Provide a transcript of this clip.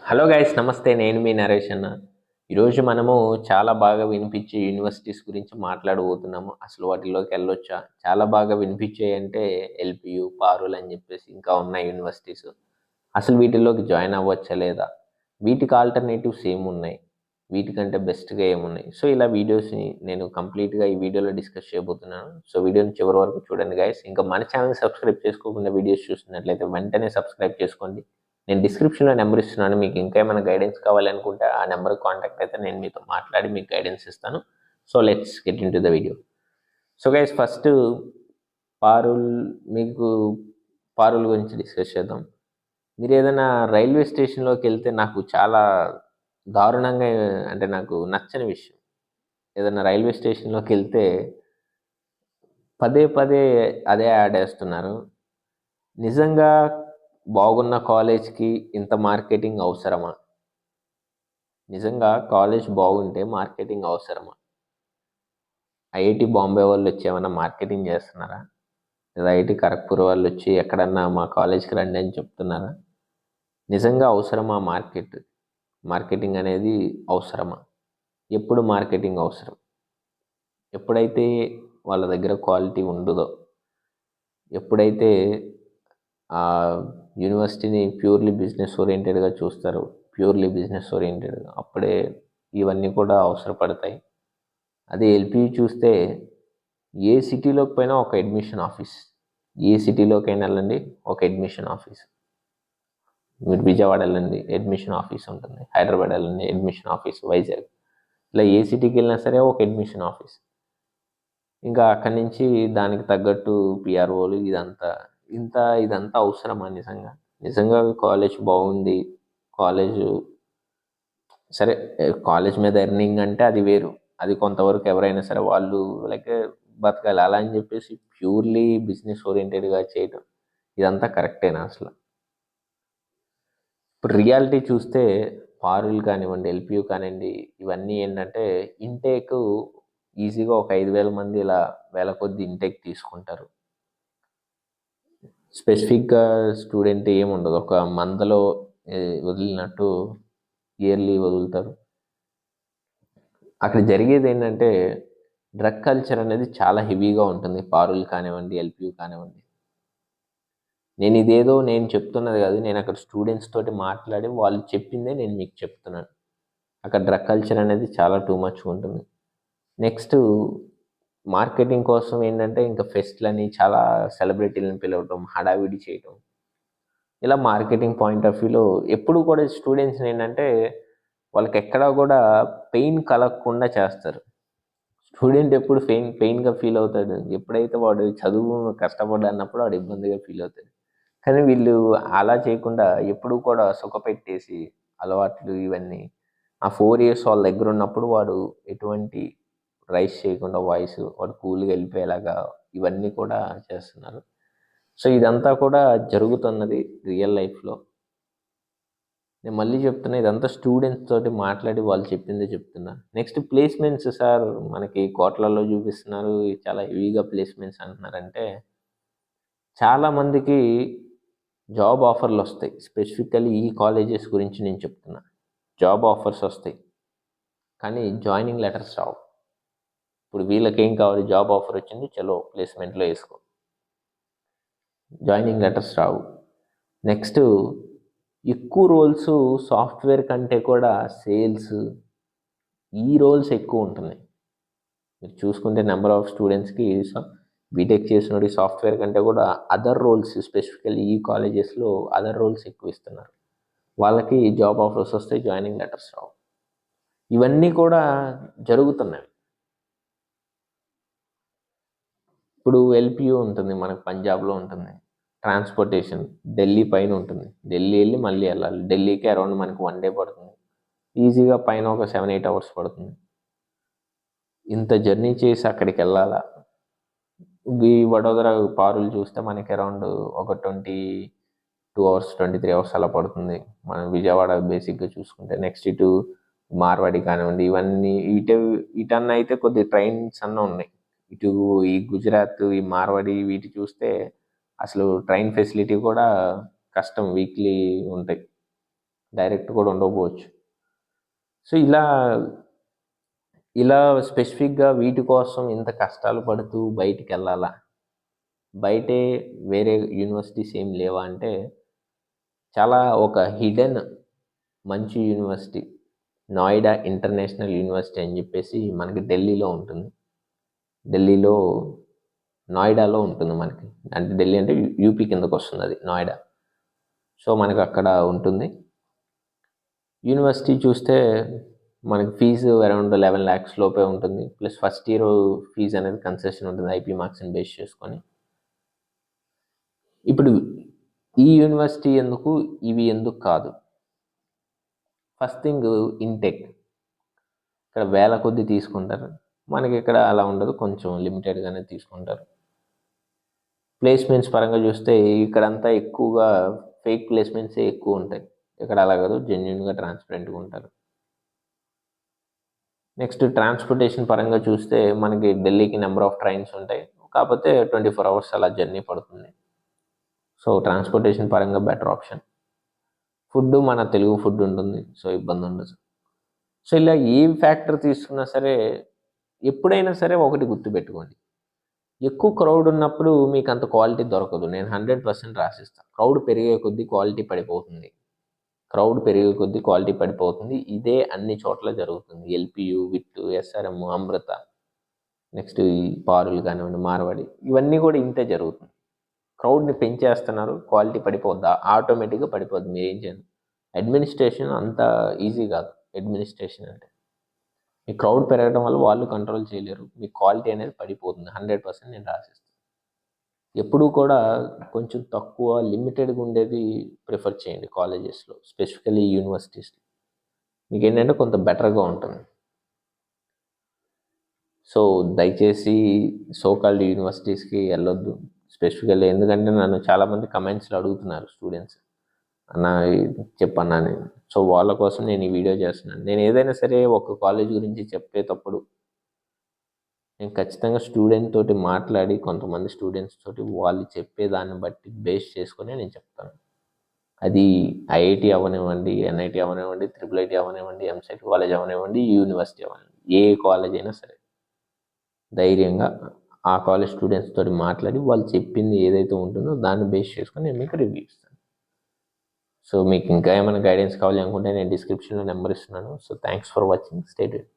Hello guys, నమస్తే. నేను మీ నరేష్ అన్న. ఈరోజు మనము చాలా బాగా వినిపించే యూనివర్సిటీస్ గురించి మాట్లాడబోతున్నాము. అసలు వాటిలోకి వెళ్ళొచ్చా? చాలా బాగా వినిపించాయి అంటే ఎల్పియు, పారుల్ అని చెప్పేసి ఇంకా ఉన్నాయి యూనివర్సిటీస్. అసలు వీటిలోకి జాయిన్ అవ్వచ్చా లేదా? వీటికి ఆల్టర్నేటివ్స్ ఏమున్నాయి? వీటికంటే బెస్ట్గా ఏమున్నాయి? సో ఇలా వీడియోస్ని నేను కంప్లీట్గా ఈ వీడియోలో డిస్కస్ చేయబోతున్నాను. సో వీడియోని చివరి వరకు చూడండి గైస్. ఇంకా మన ఛానల్ సబ్స్క్రైబ్ చేసుకోకుండా వీడియోస్ చూస్తున్నట్లయితే వెంటనే సబ్స్క్రైబ్ చేసుకోండి. నేను డిస్క్రిప్షన్లో నెంబర్ ఇస్తున్నాను. మీకు ఇంకా ఏమైనా గైడెన్స్ కావాలనుకుంటే ఆ నెంబర్కి కాంటాక్ట్ అయితే నేను మీతో మాట్లాడి మీకు గైడెన్స్ ఇస్తాను. So let's get in to the video. So guys, first Parul మీకు పారుల్ గురించి డిస్కస్ చేద్దాం. మీరు ఏదైనా రైల్వే స్టేషన్లోకి వెళ్తే నాకు చాలా దారుణంగా, అంటే నాకు నచ్చని విషయం, ఏదైనా రైల్వే స్టేషన్లోకి వెళ్తే పదే పదే అదే యాడ్ వేస్తున్నారు. నిజంగా బాగున్న కాలేజ్కి ఇంత మార్కెటింగ్ అవసరమా? నిజంగా కాలేజ్ బాగుంటే మార్కెటింగ్ అవసరమా? ఐఐటి బాంబే వాళ్ళు వచ్చి ఏమైనా మార్కెటింగ్ చేస్తున్నారా? లేదా ఐఐటి ఖరగ్పూర్ వాళ్ళు వచ్చి ఎక్కడన్నా మా కాలేజ్కి రండి అని చెప్తున్నారా? నిజంగా అవసరమా మార్కెటింగ్ అనేది అవసరమా? ఎప్పుడు మార్కెటింగ్ అవసరం? ఎప్పుడైతే వాళ్ళ దగ్గర క్వాలిటీ ఉండదో, ఎప్పుడైతే ఆ యూనివర్సిటీని ప్యూర్లీ బిజినెస్ ఓరియంటెడ్గా చూస్తారు, అప్పుడే ఇవన్నీ కూడా అవసరపడతాయి. అదే ఎల్పియు చూస్తే ఏ సిటీలోకి పోయినా ఒక అడ్మిషన్ ఆఫీస్, ఏ సిటీలోకైనా వెళ్ళండి ఒక అడ్మిషన్ ఆఫీస్. మీరు విజయవాడ వెళ్ళండి అడ్మిషన్ ఆఫీస్ ఉంటుంది, హైదరాబాద్ వెళ్ళండి అడ్మిషన్ ఆఫీస్, వైజాగ్, ఇలా ఏ సిటీకి వెళ్ళినా సరే ఒక అడ్మిషన్ ఆఫీస్. ఇంకా అక్కడి నుంచి దానికి తగ్గట్టు పిఆర్ఓలు, ఇదంతా అవసరమా? నిజంగా కాలేజ్ బాగుంది, కాలేజ్ సరే, కాలేజ్ మీద ఎర్నింగ్ అంటే అది వేరు, అది కొంతవరకు ఎవరైనా సరే వాళ్ళు లైక్ బతకాలి. అలా అని చెప్పేసి ప్యూర్లీ బిజినెస్ ఓరియంటెడ్గా చేయటం ఇదంతా కరెక్టేనా అసలు? ఇప్పుడు రియాలిటీ చూస్తే పారుల్ కానివ్వండి, ఎల్పియు కానివ్వండి, ఇవన్నీ ఏంటంటే ఇంటేక్ ఈజీగా ఒక 5,000 మంది ఇలా వేల కొద్ది ఇంటేక్ తీసుకుంటారు. స్పెసిఫిక్గా స్టూడెంట్ ఏముండదు, ఒక మంత్లో వదిలినట్టు ఇయర్లీ వదులుతారు. అక్కడ జరిగేది ఏంటంటే డ్రగ్ కల్చర్ అనేది చాలా హెవీగా ఉంటుంది, పారుల్ కానివ్వండి, ఎల్పియు కానివ్వండి. నేను చెప్తున్నది కాదు, నేను అక్కడ స్టూడెంట్స్ తోటి మాట్లాడి వాళ్ళు చెప్పిందే నేను మీకు చెప్తున్నాను. అక్కడ డ్రగ్ కల్చర్ అనేది చాలా టూ మచ్గా ఉంటుంది. నెక్స్ట్ మార్కెటింగ్ కోసం ఏంటంటే ఇంకా ఫెస్ట్లని, చాలా సెలబ్రిటీలను పిలవటం, హడావిడి చేయటం, ఇలా మార్కెటింగ్ పాయింట్ ఆఫ్ వ్యూలో ఎప్పుడు కూడా స్టూడెంట్స్ని ఏంటంటే వాళ్ళకి ఎక్కడా కూడా పెయిన్ కలగకుండా చేస్తారు. స్టూడెంట్ ఎప్పుడు పెయిన్గా ఫీల్ అవుతాడు ఎప్పుడైతే వాడు చదువు కష్టపడ్డా అన్నప్పుడు వాడు ఇబ్బందిగా ఫీల్ అవుతాడు. కానీ వీళ్ళు అలా చేయకుండా ఎప్పుడూ కూడా సుఖపెట్టేసి అలవాట్లు ఇవన్నీ ఆ 4 ఇయర్స్ వాళ్ళ దగ్గర ఉన్నప్పుడు వాడు ఎటువంటి రైస్ చేయకుండా వాడు కూల్గా వెళ్ళిపోయేలాగా ఇవన్నీ కూడా చేస్తున్నారు. సో ఇదంతా కూడా జరుగుతున్నది రియల్ లైఫ్లో. నేను మళ్ళీ చెప్తున్నా, ఇదంతా స్టూడెంట్స్ తోటి మాట్లాడి వాళ్ళు చెప్పిందే చెప్తున్నా. నెక్స్ట్ ప్లేస్మెంట్స్ సార్ మనకి కోట్లలో చూపిస్తున్నారు, చాలా హెవీగా ప్లేస్మెంట్స్ అంటున్నారంటే చాలామందికి జాబ్ ఆఫర్లు వస్తాయి. స్పెసిఫికల్లీ ఈ కాలేజెస్ గురించి నేను చెప్తున్నా. జాబ్ ఆఫర్స్ వస్తాయి కానీ జాయినింగ్ లెటర్స్ రావు. ఇప్పుడు వీళ్ళకి ఏం కావాలి? జాబ్ ఆఫర్ వచ్చింది, చలో ప్లేస్మెంట్లో వేసుకో. జాయినింగ్ లెటర్స్ రావు. నెక్స్ట్ ఎక్కువ రోల్స్ సాఫ్ట్వేర్ కంటే కూడా సేల్స్, ఈ రోల్స్ ఎక్కువ ఉంటున్నాయి. మీరు చూసుకుంటే నెంబర్ ఆఫ్ స్టూడెంట్స్కి బీటెక్ చేసినోడి సాఫ్ట్వేర్ కంటే కూడా అదర్ రోల్స్, స్పెసిఫికల్లీ ఈ కాలేజెస్లో అదర్ రోల్స్ ఎక్కువ ఇస్తున్నారు. వాళ్ళకి జాబ్ ఆఫర్స్ వస్తాయి, జాయినింగ్ లెటర్స్ రావు. ఇవన్నీ కూడా జరుగుతున్నాయి. ఇప్పుడు ఎల్పియు ఉంటుంది, మనకు పంజాబ్లో ఉంటుంది. ట్రాన్స్పోర్టేషన్ ఢిల్లీ పైన ఉంటుంది, ఢిల్లీ వెళ్ళి మళ్ళీ వెళ్ళాలి. ఢిల్లీకి అరౌండ్ మనకు 1 డే పడుతుంది, ఈజీగా పైన ఒక 7-8 అవర్స్ పడుతుంది. ఇంత జర్నీ చేసి అక్కడికి వెళ్ళాలా? ఈ వడోదర పారులు చూస్తే మనకి అరౌండ్ ఒక 22 అవర్స్, 23 అవర్స్ అలా పడుతుంది. మనం విజయవాడ బేసిక్గా చూసుకుంటే. నెక్స్ట్ ఇటు మార్వాడి కానివ్వండి, ఇవన్నీ ఇటన్నా అయితే కొద్ది ట్రైన్స్ అన్న ఉన్నాయి. ఇటు ఈ గుజరాత్, ఈ మార్వాడి వీటి చూస్తే అసలు ట్రైన్ ఫెసిలిటీ కూడా కష్టం, వీక్లీ ఉంటాయి. డైరెక్ట్ కూడా ఉండకపోవచ్చు. సో ఇలా ఇలా స్పెసిఫిక్గా వీటి కోసం ఇంత కష్టాలు పడుతూ బయటికి వెళ్ళాలా, బయటే వేరే యూనివర్సిటీస్ ఏం లేవా అంటే చాలా ఒక హిడెన్ మంచి యూనివర్సిటీ నోయిడా ఇంటర్నేషనల్ యూనివర్సిటీ అని చెప్పేసి మనకి ఢిల్లీలో ఉంటుంది. ఢిల్లీలో నోయిడాలో ఉంటుంది మనకి. అంటే ఢిల్లీ అంటే యూపీ కిందకు వస్తుంది అది నోయిడా. సో మనకు అక్కడ ఉంటుంది. యూనివర్సిటీ చూస్తే మనకి ఫీజు అరౌండ్ 11 lakhs లోపే ఉంటుంది. ప్లస్ ఫస్ట్ ఇయర్ ఫీజు అనేది కన్సెషన్ ఉంటుంది ఐపీ మార్క్స్ని బేస్ చేసుకొని. ఇప్పుడు ఈ యూనివర్సిటీ ఎందుకు, ఇవి ఎందుకు కాదు? First thing intake. ఇక్కడ వేల కొద్దీ తీసుకుంటారు, మనకి ఇక్కడ అలా ఉండదు, కొంచెం లిమిటెడ్గానే తీసుకుంటారు. ప్లేస్మెంట్స్ పరంగా చూస్తే ఇక్కడంతా ఎక్కువగా ఫేక్ ప్లేస్మెంట్సే ఎక్కువ ఉంటాయి. ఇక్కడ అలా కాదు, జెన్యున్గా ట్రాన్స్పరెంట్గా ఉంటారు. నెక్స్ట్ ట్రాన్స్పోర్టేషన్ పరంగా చూస్తే మనకి ఢిల్లీకి నెంబర్ ఆఫ్ ట్రైన్స్ ఉంటాయి, కాకపోతే 24 hours అలా జర్నీ పడుతుంది. సో ట్రాన్స్పోర్టేషన్ పరంగా బెటర్ ఆప్షన్. ఫుడ్ మన తెలుగు ఫుడ్ ఉంటుంది, సో ఇబ్బంది ఉండదు. సో ఇలా ఏ ఫ్యాక్టర్ తీసుకున్నా సరే ఎప్పుడైనా సరే ఒకటి గుర్తుపెట్టుకోండి, ఎక్కువ క్రౌడ్ ఉన్నప్పుడు మీకు అంత క్వాలిటీ దొరకదు. నేను 100% రాసిస్తాను. క్రౌడ్ పెరిగే కొద్దీ క్వాలిటీ పడిపోతుంది. ఇదే అన్ని చోట్ల జరుగుతుంది. ఎల్పియు, విట్, ఎస్ఆర్ఎం, అమృత, నెక్స్ట్ ఈ పారులు కానివ్వండి, మార్వాడి, ఇవన్నీ కూడా ఇంతే జరుగుతుంది. క్రౌడ్ని పెంచేస్తున్నారు, క్వాలిటీ పడిపోద్దా? ఆటోమేటిక్గా పడిపోద్ది. మీరు ఏం చేయండి. అడ్మినిస్ట్రేషన్ అంత ఈజీ కాదు. అడ్మినిస్ట్రేషన్ అంటే ఈ క్రౌడ్ పెరగడం వల్ల వాళ్ళు కంట్రోల్ చేయలేరు, మీ క్వాలిటీ అనేది పడిపోతుంది. 100% నేను రాసిస్తాను. ఎప్పుడూ కూడా కొంచెం తక్కువ లిమిటెడ్గా ఉండేది ప్రిఫర్ చేయండి కాలేజెస్లో, స్పెసిఫికలీ యూనివర్సిటీస్లో. మీకు ఏంటంటే కొంత బెటర్గా ఉంటుంది. సో దయచేసి సోకాల్డ్ యూనివర్సిటీస్కి వెళ్ళొద్దు స్పెసిఫికల్లీ. ఎందుకంటే నన్ను చాలామంది కమెంట్స్లో అడుగుతున్నారు స్టూడెంట్స్, అన్న చెప్పన్నా నేను. సో వాళ్ళ కోసం నేను ఈ వీడియో చేస్తున్నాను. నేను ఏదైనా సరే ఒక కాలేజ్ గురించి చెప్పేటప్పుడు నేను ఖచ్చితంగా స్టూడెంట్ తోటి మాట్లాడి, కొంతమంది స్టూడెంట్స్ తోటి వాళ్ళు చెప్పేదాన్ని బట్టి బేస్ చేసుకొని నేను చెప్తాను. అది ఐఐటి అవనివ్వండి, ఎన్ఐటి అవనివ్వండి, IIIT అవనివ్వండి, ఎంసెట్ కాలేజ్ అవనివ్వండి, యూనివర్సిటీ అవనివ్వండి, ఏ కాలేజ్ అయినా సరే ధైర్యంగా ఆ కాలేజ్ స్టూడెంట్స్ తోటి మాట్లాడి వాళ్ళు చెప్పింది ఏదైతే ఉంటుందో దాన్ని బేస్ చేసుకొని నేను మీకు రివ్యూ ఇస్తాను. సో మీకు ఇంకా ఏమైనా గైడెన్స్ కావాలి అనుకుంటే నేను డిస్క్రిప్షన్లో నెంబర్ ఇస్తున్నాను. So thanks for watching. Stay tuned.